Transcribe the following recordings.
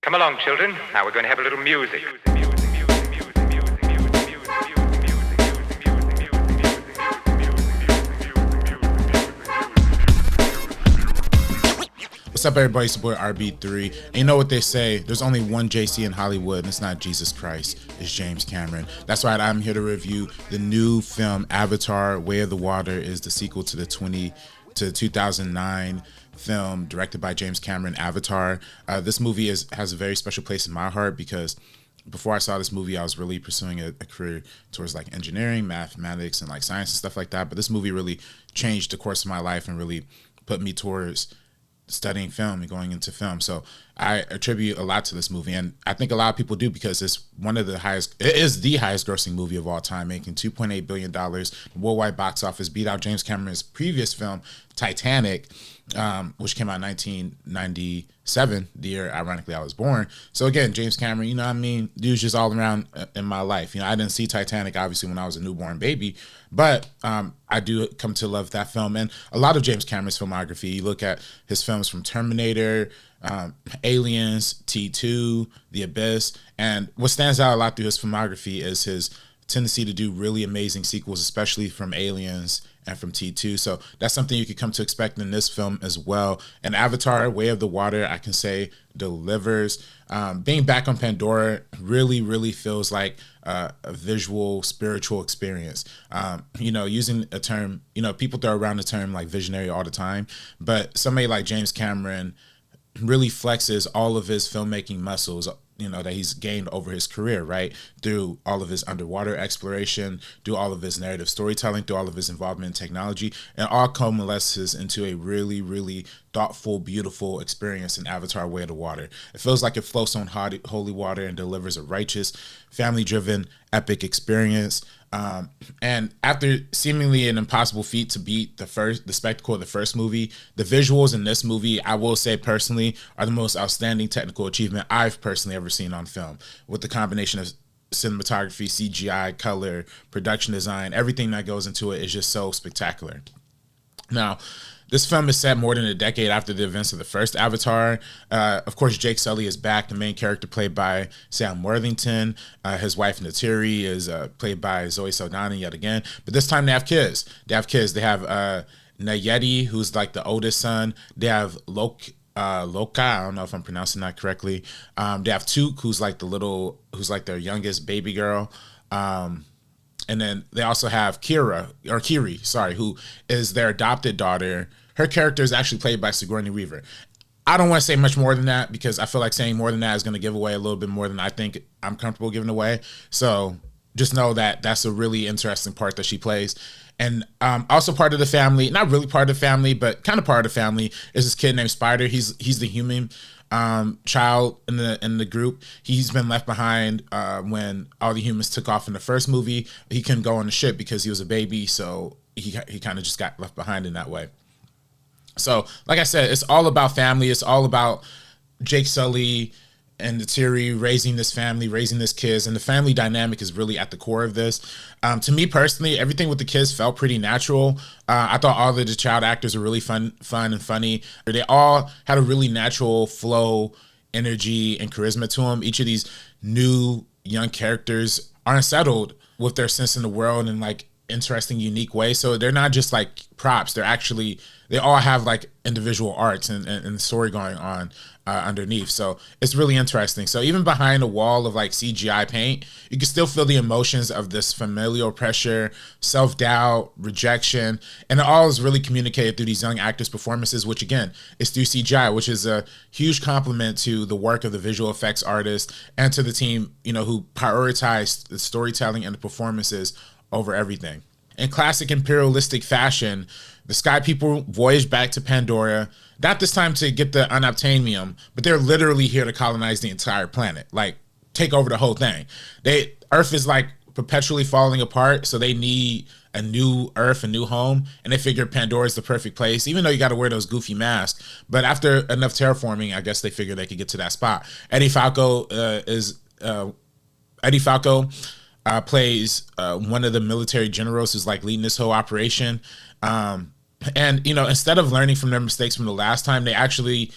Come along, children. Now we're going to have a little music. What's up, everybody? It's your boy RB3. And you know what they say, there's only one JC in Hollywood, and it's not Jesus Christ, it's James Cameron. That's right, I'm here to review the new film Avatar: Way of the Water. Is the sequel to the 2009 film directed by James Cameron, Avatar. This movie has a very special place in my heart because before I saw this movie, I was really pursuing a career towards like engineering, mathematics, and like science and stuff like that. But this movie really changed the course of my life and really put me towards studying film and going into film. So I attribute a lot to this movie, and I think a lot of people do because it is the highest grossing movie of all time, making $2.8 billion. The worldwide box office beat out James Cameron's previous film, Titanic, which came out in 1997, the year, ironically, I was born. So again, James Cameron, you know what I mean? Dude's just all around in my life. You know, I didn't see Titanic, obviously, when I was a newborn baby, but I do come to love that film and a lot of James Cameron's filmography. You look at his films from Terminator, Aliens, T2, The Abyss, and what stands out a lot through his filmography is his tendency to do really amazing sequels, especially from Aliens and from T2. So that's something you could come to expect in this film as well. And Avatar: Way of the Water, I can say, delivers. Being back on Pandora really feels like a visual, spiritual experience. You know, using a term, you know, people throw around the term like visionary all the time, but somebody like James Cameron really flexes all of his filmmaking muscles, you know, that he's gained over his career, right? Through all of his underwater exploration, through all of his narrative storytelling, through all of his involvement in technology, and all coalesces into a really thoughtful, beautiful experience in Avatar: Way of the Water. It feels like it floats on holy water and delivers a righteous, family-driven, epic experience. And after seemingly an impossible feat to beat the spectacle of the first movie, the visuals in this movie, I will say personally, are the most outstanding technical achievement I've personally ever seen on film. With the combination of cinematography, CGI, color, production design, everything that goes into it is just so spectacular. Now, this film is set more than a decade after the events of the first Avatar. Of course, Jake Sully is back, the main character played by Sam Worthington. His wife, Neytiri, is played by Zoe Saldana yet again. But this time they have kids. They have Nayeti, who's like the oldest son. They have Loka, I don't know if I'm pronouncing that correctly. They have Took, who's like their youngest baby girl. And then they also have Kiri, who is their adopted daughter. Her character is actually played by Sigourney Weaver. I don't want to say much more than that because I feel like saying more than that is going to give away a little bit more than I think I'm comfortable giving away. So just know that that's a really interesting part that she plays. And also part of the family, not really part of the family, but kind of part of the family, is this kid named Spider. He's the human child in the group. He's been left behind when all the humans took off in the first movie. He couldn't go on the ship because he was a baby, so he kind of just got left behind in that way. So like I said, it's all about family. It's all about Jake Sully and Neytiri raising this family, raising this kids, and the family dynamic is really at the core of this. To me personally, everything with the kids felt pretty natural. I thought all of the child actors were really fun and funny. They all had a really natural flow, energy, and charisma to them. Each of these new young characters are unsettled with their sense in the world in like interesting, unique ways. So they're not just like props. They all have like individual arcs and story going on underneath. So it's really interesting. So even behind a wall of like CGI paint, you can still feel the emotions of this familial pressure, self-doubt, rejection, and it all is really communicated through these young actors' performances, which again is through CGI, which is a huge compliment to the work of the visual effects artists and to the team, you know, who prioritized the storytelling and the performances over everything. In classic imperialistic fashion, the Sky People voyage back to Pandora, not this time to get the unobtainium, but they're literally here to colonize the entire planet, like take over the whole thing. Earth is like perpetually falling apart, so they need a new Earth, a new home, and they figure Pandora is the perfect place, even though you got to wear those goofy masks. But after enough terraforming, I guess they figure they could get to that spot. Eddie Falco plays one of the military generals who's like leading this whole operation. And, you know, instead of learning from their mistakes from the last time, they actually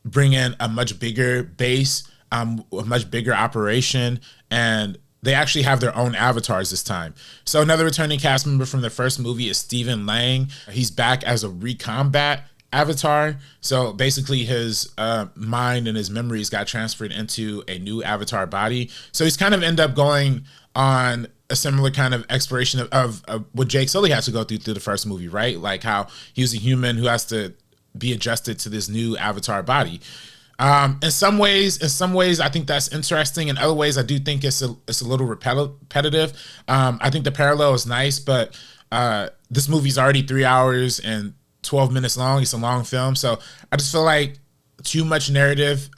bring in a much bigger base a much bigger operation, and they actually have their own avatars this time. So another returning cast member from the first movie is Stephen Lang. He's back as a recombat avatar. So basically his mind and his memories got transferred into a new avatar body. So he's kind of end up going on a similar kind of exploration of what Jake Sully has to go through the first movie, right? Like how he was a human who has to be adjusted to this new avatar body. In some ways, I think that's interesting. In other ways, I do think it's a little repetitive. I think the parallel is nice, but this movie's already 3 hours and 12 minutes long. It's a long film, so I just feel like too much narrative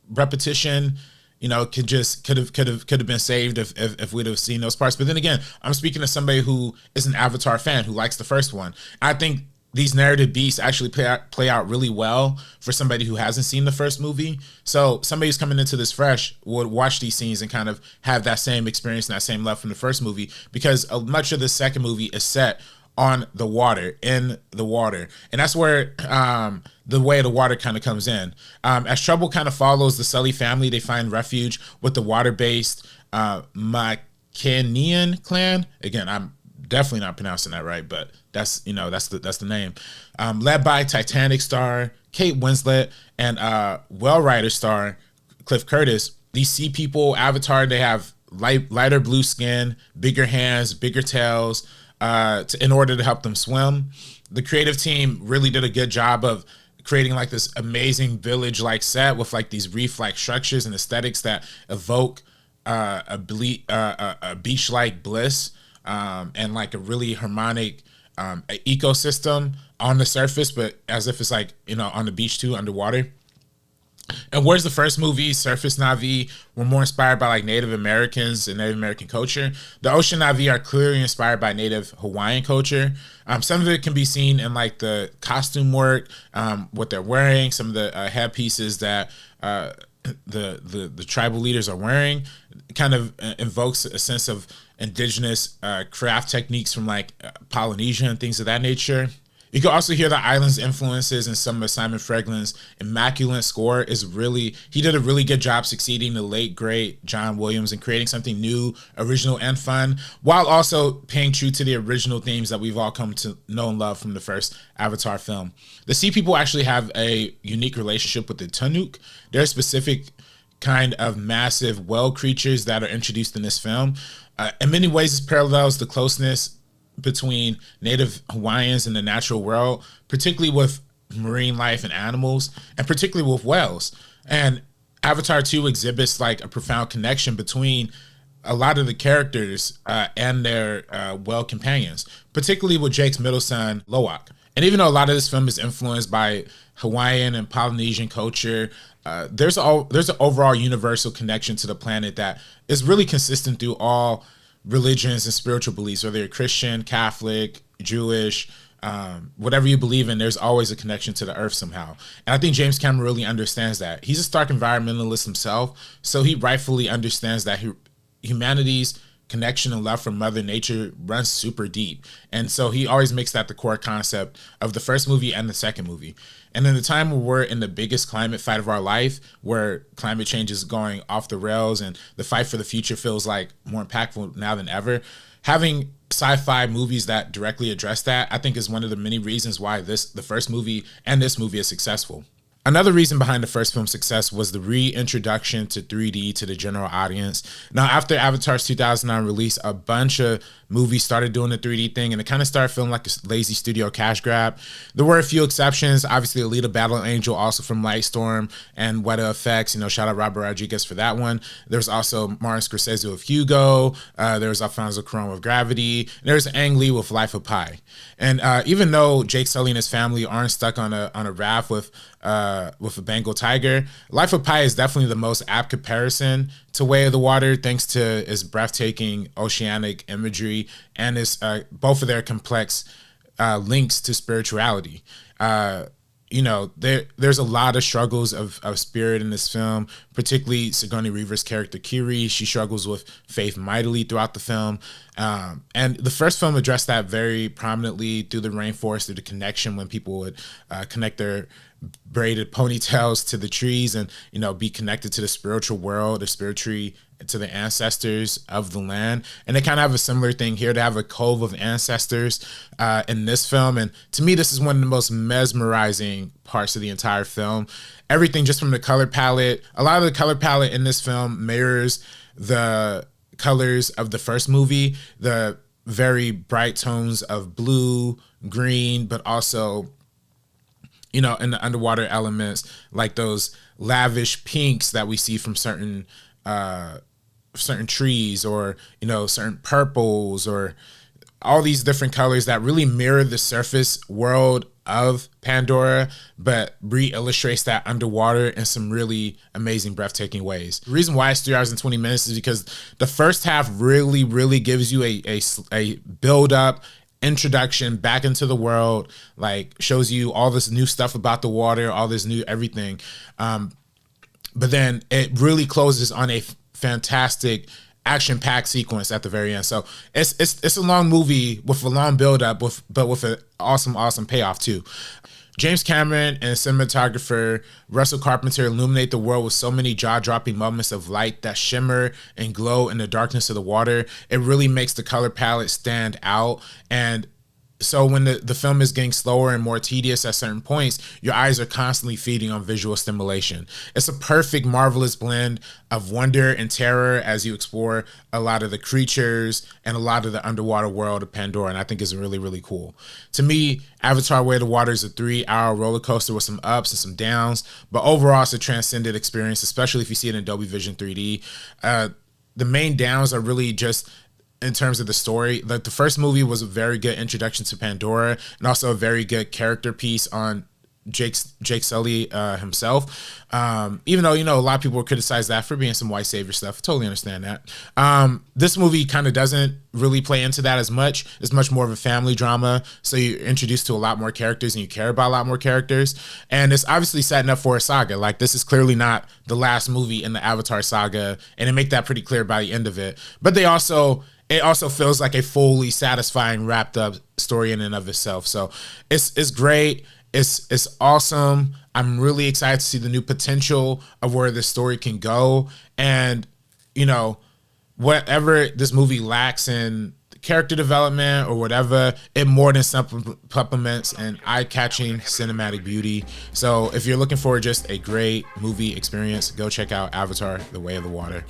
repetition. Could have been saved if we'd have seen those parts. But then again, I'm speaking to somebody who is an Avatar fan who likes the first one. I think these narrative beats actually play out really well for somebody who hasn't seen the first movie. So somebody who's coming into this fresh would watch these scenes and kind of have that same experience and that same love from the first movie, because much of the second movie is set on the water, in the water. And that's where the way of the water kind of comes in. As trouble kind of follows the Sully family, they find refuge with the water-based Macanian clan. Again, I'm definitely not pronouncing that right, but that's the name. Led by Titanic star Kate Winslet and Well Rider star Cliff Curtis. These sea people avatar, they have lighter blue skin, bigger hands, bigger tails, in order to help them swim. The creative team really did a good job of creating like this amazing village-like set with like these reef-like structures and aesthetics that evoke a beach-like bliss. And like a really harmonic ecosystem on the surface, but as if it's like, on the beach too, underwater. And whereas the first movie, Surface Na'vi, were more inspired by like Native Americans and Native American culture, the Ocean Na'vi are clearly inspired by Native Hawaiian culture. Some of it can be seen in like the costume work, what they're wearing, some of the headpieces that the tribal leaders are wearing. It kind of invokes a sense of indigenous craft techniques from like Polynesia and things of that nature. You can also hear the island's influences in some of Simon Freglin's immaculate score. He did a really good job succeeding the late great John Williams and creating something new, original, and fun, while also paying true to the original themes that we've all come to know and love from the first Avatar film. The Sea People actually have a unique relationship with the Tunuk. They're a specific kind of massive whale creatures that are introduced in this film. In many ways, this parallels the closeness between Native Hawaiians and the natural world, particularly with marine life and animals, and particularly with whales. And Avatar 2 exhibits like a profound connection between a lot of the characters and their whale companions, particularly with Jake's middle son, Loak. And even though a lot of this film is influenced by Hawaiian and Polynesian culture, there's an overall universal connection to the planet that is really consistent through all religions and spiritual beliefs, whether you're Christian, Catholic, Jewish, whatever you believe in, there's always a connection to the earth somehow. And I think James Cameron really understands that. He's a stark environmentalist himself, so he rightfully understands that humanity's connection and love for Mother Nature runs super deep. And so he always makes that the core concept of the first movie and the second movie. And in the time where we're in the biggest climate fight of our life, where climate change is going off the rails and the fight for the future feels like more impactful now than ever, having sci-fi movies that directly address that, I think, is one of the many reasons why the first movie and this movie is successful. Another reason behind the first film's success was the reintroduction to 3D to the general audience. Now, after Avatar's 2009 release, a bunch of movies started doing the 3D thing, and it kind of started feeling like a lazy studio cash grab. There were a few exceptions. Obviously, Alita Battle Angel, also from Lightstorm, and Weta Effects. Shout out Robert Rodriguez for that one. There's also Martin Scorsese with Hugo. There was Alfonso Cuarón with Gravity. And there's Ang Lee with Life of Pi. And even though Jake Sully and his family aren't stuck on a raft with a Bengal tiger, Life of Pi is definitely the most apt comparison to Way of the Water, thanks to its breathtaking oceanic imagery and its both of their complex links to spirituality. There's a lot of struggles of spirit in this film, particularly Sigourney Weaver's character Kiri. She struggles with faith mightily throughout the film. And the first film addressed that very prominently through the rainforest, through the connection when people would connect their braided ponytails to the trees and, you know, be connected to the spiritual world, the spirit tree, to the ancestors of the land. And they kind of have a similar thing here. They have a cove of ancestors in this film. And to me, this is one of the most mesmerizing parts of the entire film. Everything just from the color palette. A lot of the color palette in this film mirrors the colors of the first movie, the very bright tones of blue, green, but also, you know, in the underwater elements, like those lavish pinks that we see from certain trees, or, you know, certain purples, or all these different colors that really mirror the surface world of Pandora, but re-illustrates that underwater in some really amazing, breathtaking ways. The reason why it's 3 hours and 20 minutes is because the first half really gives you a build up, introduction back into the world, like shows you all this new stuff about the water, all this new everything. But then it really closes on a fantastic action-packed sequence at the very end. So it's a long movie with a long build-up, but with an awesome payoff too. James Cameron and cinematographer Russell Carpenter illuminate the world with so many jaw-dropping moments of light that shimmer and glow in the darkness of the water. It really makes the color palette stand out. And so when the film is getting slower and more tedious at certain points, your eyes are constantly feeding on visual stimulation. It's a perfect, marvelous blend of wonder and terror as you explore a lot of the creatures and a lot of the underwater world of Pandora, and I think it's really cool. To me, Avatar: Way of the Water is a 3-hour roller coaster with some ups and some downs, but overall it's a transcendent experience, especially if you see it in Dolby Vision 3D. The main downs are really just in terms of the story. Like, the first movie was a very good introduction to Pandora, and also a very good character piece on Jake Sully himself. Even though, you know, a lot of people would criticize that for being some white savior stuff. I totally understand that. This movie kind of doesn't really play into that as much. It's much more of a family drama. So you're introduced to a lot more characters and you care about a lot more characters. And it's obviously setting up for a saga. Like, this is clearly not the last movie in the Avatar saga, and they make that pretty clear by the end of it. But it also feels like a fully satisfying, wrapped up story in and of itself. So it's great. It's awesome. I'm really excited to see the new potential of where this story can go. And, you know, whatever this movie lacks in character development or whatever, it more than supplements an eye-catching cinematic beauty. So if you're looking for just a great movie experience, go check out Avatar: The Way of the Water.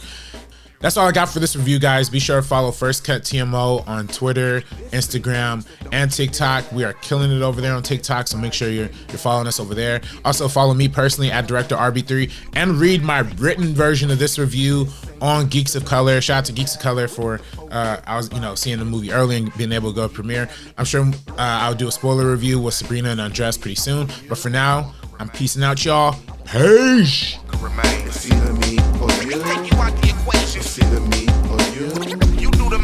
That's all I got for this review, guys. Be sure to follow First Cut TMO on Twitter, Instagram, and TikTok. We are killing it over there on TikTok, so make sure you're following us over there. Also, follow me personally at Director RB3, and read my written version of this review on Geeks of Color. Shout out to Geeks of Color for seeing the movie early and being able to go to premiere. I'm sure I'll do a spoiler review with Sabrina and Andres pretty soon. But for now, I'm peacing out, y'all. Peace. It's either me or you. It's either me or you. You do the